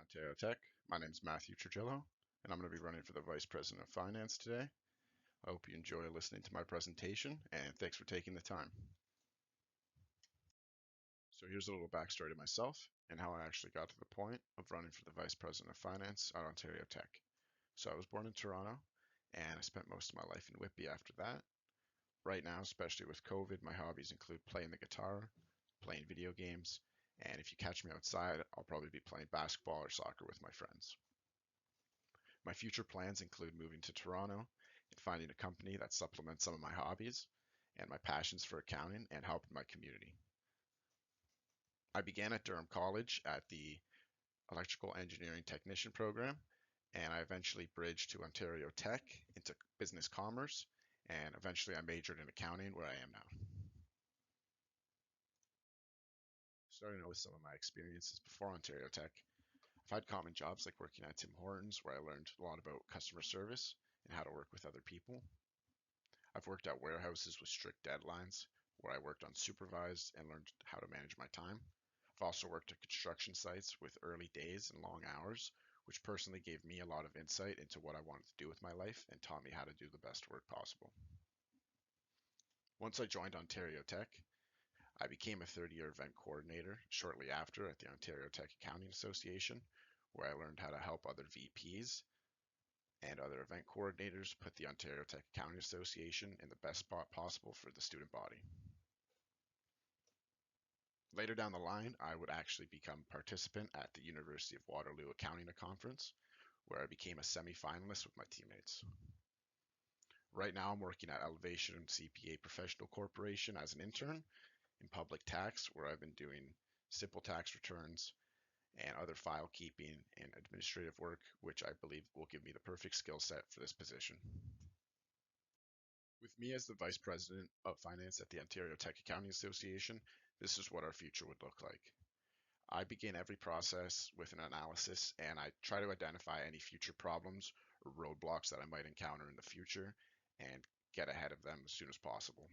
Ontario Tech. My name is Matthew Trujillo, and I'm going to be running for the Vice President of Finance today. I hope you enjoy listening to my presentation, and thanks for taking the time. So here's a little backstory to myself and how I actually got to the point of running for the Vice President of Finance at Ontario Tech. So I was born in Toronto, and I spent most of my life in Whitby after that. Right now, especially with COVID, my hobbies include playing the guitar, playing video games, and if you catch me outside, I'll probably be playing basketball or soccer with my friends. My future plans include moving to Toronto and finding a company that supplements some of my hobbies and my passions for accounting and helping my community. I began at Durham College at the Electrical Engineering Technician program, and I eventually bridged to Ontario Tech into business commerce, and eventually I majored in accounting where I am now. Starting out with some of my experiences before Ontario Tech, I've had common jobs like working at Tim Hortons, where I learned a lot about customer service and how to work with other people. I've worked at warehouses with strict deadlines, where I worked unsupervised and learned how to manage my time. I've also worked at construction sites with early days and long hours, which personally gave me a lot of insight into what I wanted to do with my life and taught me how to do the best work possible. Once I joined Ontario Tech, I became a third-year event coordinator shortly after at the Ontario Tech Accounting Association, where I learned how to help other VPs and other event coordinators put the Ontario Tech Accounting Association in the best spot possible for the student body. Later down the line, I would actually become a participant at the University of Waterloo Accounting Conference, where I became a semi-finalist with my teammates. Right now, I'm working at Elevation CPA Professional Corporation as an intern in public tax, where I've been doing simple tax returns and other file keeping and administrative work, which I believe will give me the perfect skill set for this position. With me as the Vice President of Finance at the Ontario Tech Accounting Association, this is what our future would look like. I begin every process with an analysis and I try to identify any future problems or roadblocks that I might encounter in the future and get ahead of them as soon as possible.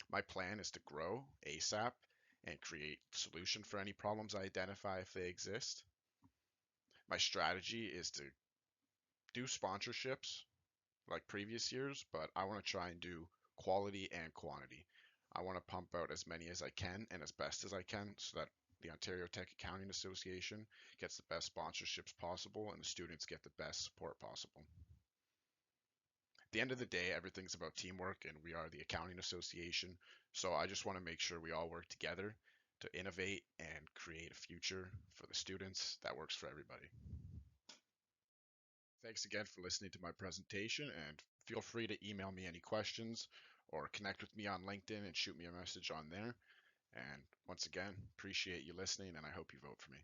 My plan is to grow ASAP and create solution for any problems I identify if they exist. My strategy is to do sponsorships like previous years, but I want to try and do quality and quantity. I want to pump out as many as I can and as best as I can so that the Ontario Tech Accounting Association gets the best sponsorships possible and the students get the best support possible. At the end of the day, everything's about teamwork and we are the Accounting Association, so I just want to make sure we all work together to innovate and create a future for the students that works for everybody. Thanks again for listening to my presentation, and feel free to email me any questions or connect with me on LinkedIn and shoot me a message on there. And once again, appreciate you listening, and I hope you vote for me.